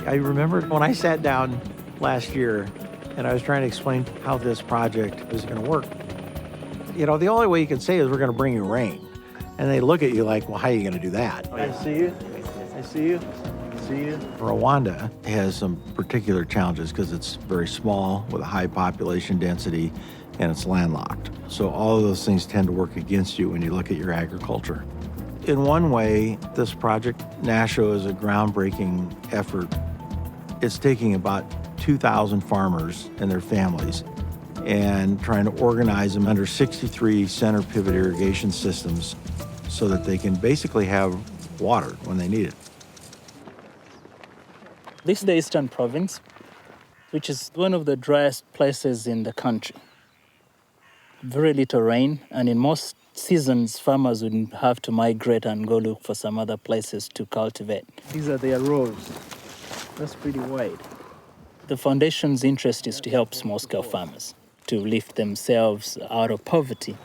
I remember when I sat down last year and I was trying to explain how this project was going to work. You know, the only way you can say is we're going to bring you rain. And they look at you like, well, how are you going to do that? I see you. I see you. See you. Rwanda has some particular challenges because it's very small with a high population density and it's landlocked. So all of those things tend to work against you when you look at your agriculture. In one way, this project, Nasho, is a groundbreaking effort. It's taking about 2,000 farmers and their families and trying to organize them under 63 center pivot irrigation systems so that they can basically have water when they need it. This is the Eastern Province, which is one of the driest places in the country. Very little rain, and in most seasons, farmers would have to migrate and go look for some other places to cultivate. These are their rows. That's pretty wide. The foundation's interest is to help small-scale farmers to lift themselves out of poverty.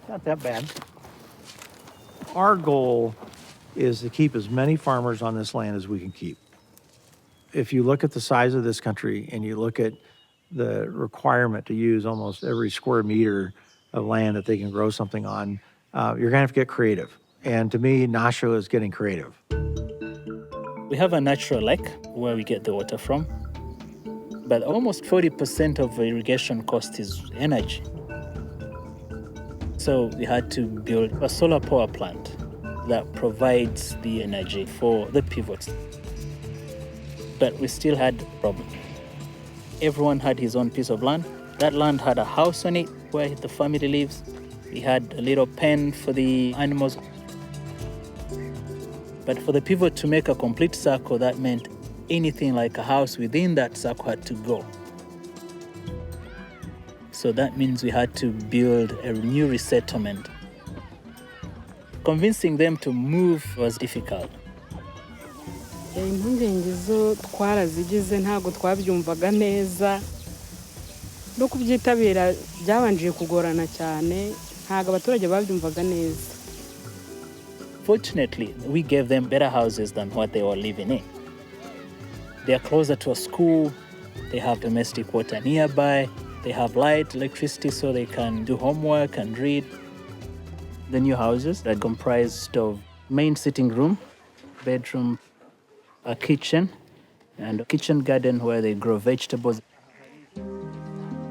Not that bad. Our goal is to keep as many farmers on this land as we can keep. If you look at the size of this country and you look at the requirement to use almost every square meter of land that they can grow something on, you're gonna have to get creative. And to me, Nasho is getting creative. We have a natural lake where we get the water from, but almost 40% of the irrigation cost is energy. So we had to build a solar power plant that provides the energy for the pivots. But we still had a problem. Everyone had his own piece of land. That land had a house on it where the family lives. We had a little pen for the animals. But for the pivot to make a complete circle, that meant anything like a house within that circle had to go. So that means we had to build a new resettlement. Convincing them to move was difficult. Impungenge zo twarazigize ntabwo twabyumvaga neza no kubyitabira byabanje kugorana cyane ntabwo abaturage babyumvaga neza. Fortunately, we gave them better houses than what they were living in. They are closer to a school, they have domestic water nearby, they have light, electricity, so they can do homework and read. The new houses are comprised of main sitting room, bedroom, a kitchen, and a kitchen garden where they grow vegetables.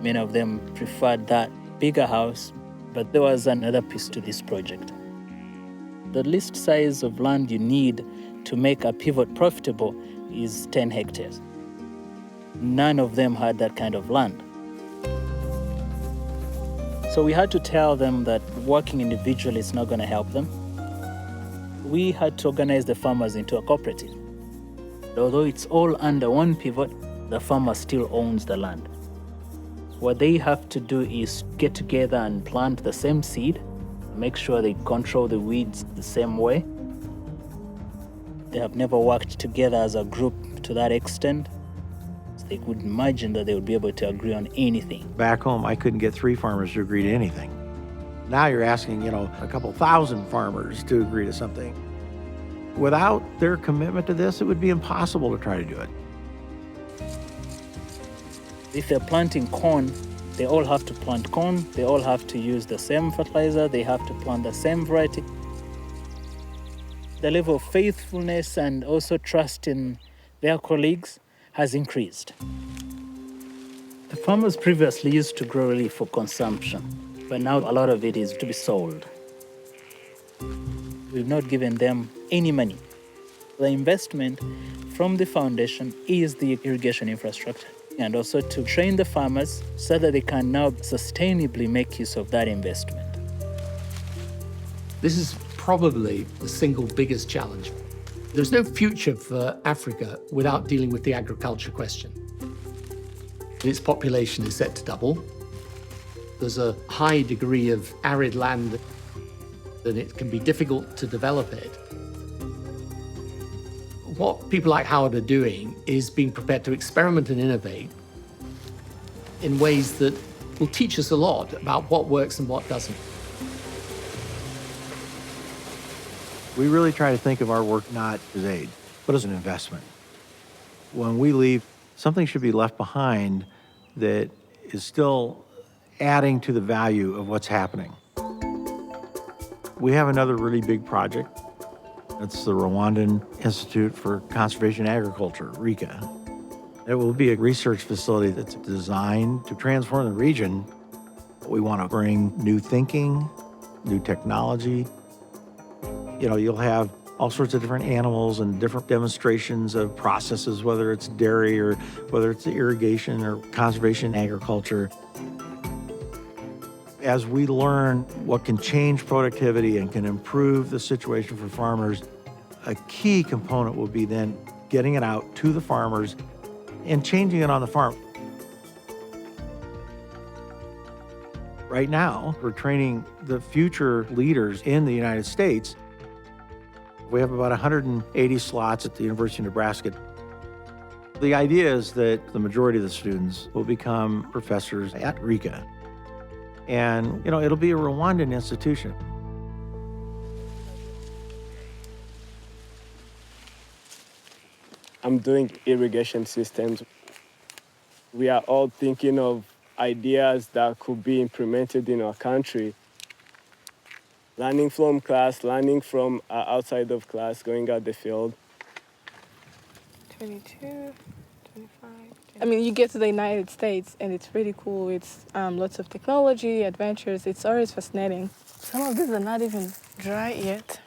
Many of them preferred that bigger house, but there was another piece to this project. The least size of land you need to make a pivot profitable is 10 hectares. None of them had that kind of land. So we had to tell them that working individually is not going to help them. We had to organize the farmers into a cooperative. Although it's all under one pivot, the farmer still owns the land. What they have to do is get together and plant the same seed, make sure they control the weeds the same way. They have never worked together as a group to that extent. So they couldn't imagine that they would be able to agree on anything. Back home, I couldn't get 3 farmers to agree to anything. Now you're asking, a couple thousand farmers to agree to something. Without their commitment to this, it would be impossible to try to do it. If they're planting corn, they all have to plant corn, they all have to use the same fertilizer, they have to plant the same variety. The level of faithfulness and also trust in their colleagues has increased. The farmers previously used to grow really for consumption, but now a lot of it is to be sold. We've not given them any money. The investment from the foundation is the irrigation infrastructure, and also to train the farmers so that they can now sustainably make use of that investment. This is probably the single biggest challenge. There's no future for Africa without dealing with the agriculture question. Its population is set to double. There's a high degree of arid land and it can be difficult to develop it. What people like Howard are doing is being prepared to experiment and innovate in ways that will teach us a lot about what works and what doesn't. We really try to think of our work not as aid, but as an investment. When we leave, something should be left behind that is still adding to the value of what's happening. We have another really big project. It's the Rwanda Institute for Conservation Agriculture, RICA. It will be a research facility that's designed to transform the region. We want to bring new thinking, new technology. You'll have all sorts of different animals and different demonstrations of processes, whether it's dairy or whether it's irrigation or conservation agriculture. As we learn what can change productivity and can improve the situation for farmers, a key component will be then getting it out to the farmers and changing it on the farm. Right now, we're training the future leaders in the United States. We have about 180 slots at the University of Nebraska. The idea is that the majority of the students will become professors at RICA. And, it'll be a Rwandan institution. I'm doing irrigation systems. We are all thinking of ideas that could be implemented in our country. Learning from class, learning from outside of class, going out the field. 22, 25. I mean, you get to the United States and it's really cool. It's lots of technology, adventures. It's always fascinating. Some of these are not even dry yet.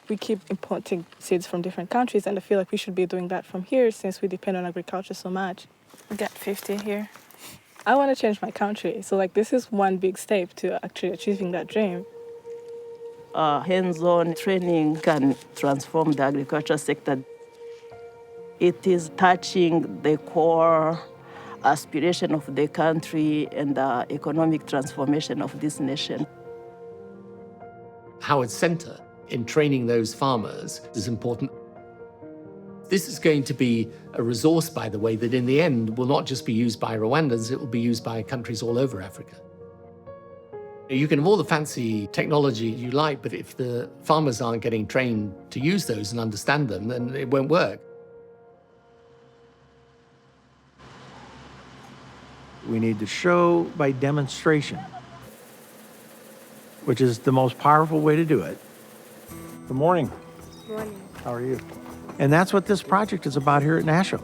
We keep importing seeds from different countries, and I feel like we should be doing that from here since we depend on agriculture so much. We got 50 here. I want to change my country. So this is one big step to actually achieving that dream. Hands-on training can transform the agriculture sector. It is touching the core aspiration of the country and the economic transformation of this nation. Howard's Center in training those farmers is important. This is going to be a resource, by the way, that in the end will not just be used by Rwandans, it will be used by countries all over Africa. You can have all the fancy technology you like, but if the farmers aren't getting trained to use those and understand them, then it won't work. We need to show by demonstration, which is the most powerful way to do it. Good morning. Good morning. How are you? And that's what this project is about here at Nasho.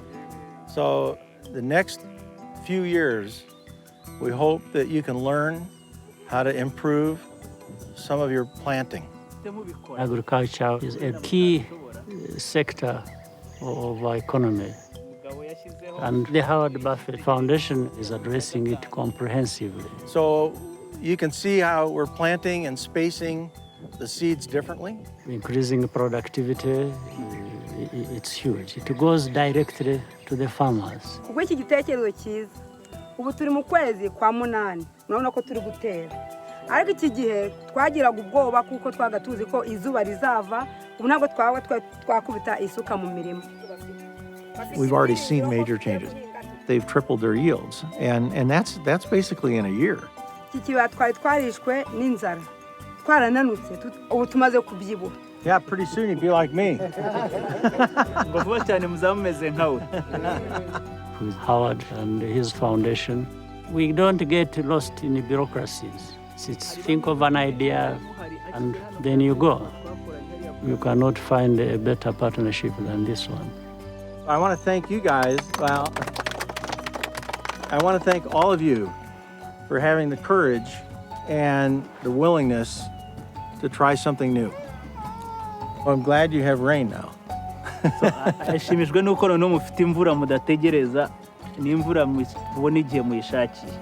So the next few years, we hope that you can learn how to improve some of your planting. Agriculture is a key sector of our economy. And the Howard Buffett Foundation is addressing it comprehensively. So you can see how we're planting and spacing the seeds differently. Increasing productivity, it's huge. It goes directly to the farmers. Iki gitekerezo cyiza. Ubu turi mu kwezi kwa munani. Urabona ko turi gutera. Ariko iki gihe twagiraga ubwoba kuko twagatuzi ko izuba rizava. Ubu ntabwo twakubita isuka mu mirimo. We've already seen major changes. They've tripled their yields, and that's basically in a year. Iki kiba twarishwe n'inzara. Twarananutse. Ubu tumaze kubyibuha. Yeah, pretty soon you'd be like me. With Howard and his foundation, we don't get lost in bureaucracies. It's think of an idea and then you go. You cannot find a better partnership than this one. I want to thank you guys. Well, I want to thank all of you for having the courage and the willingness to try something new. I'm glad you have rain now. Ashimishwe nuko noneho mufite imvura mudategereza n'imvura mubona igihe muyishakiye.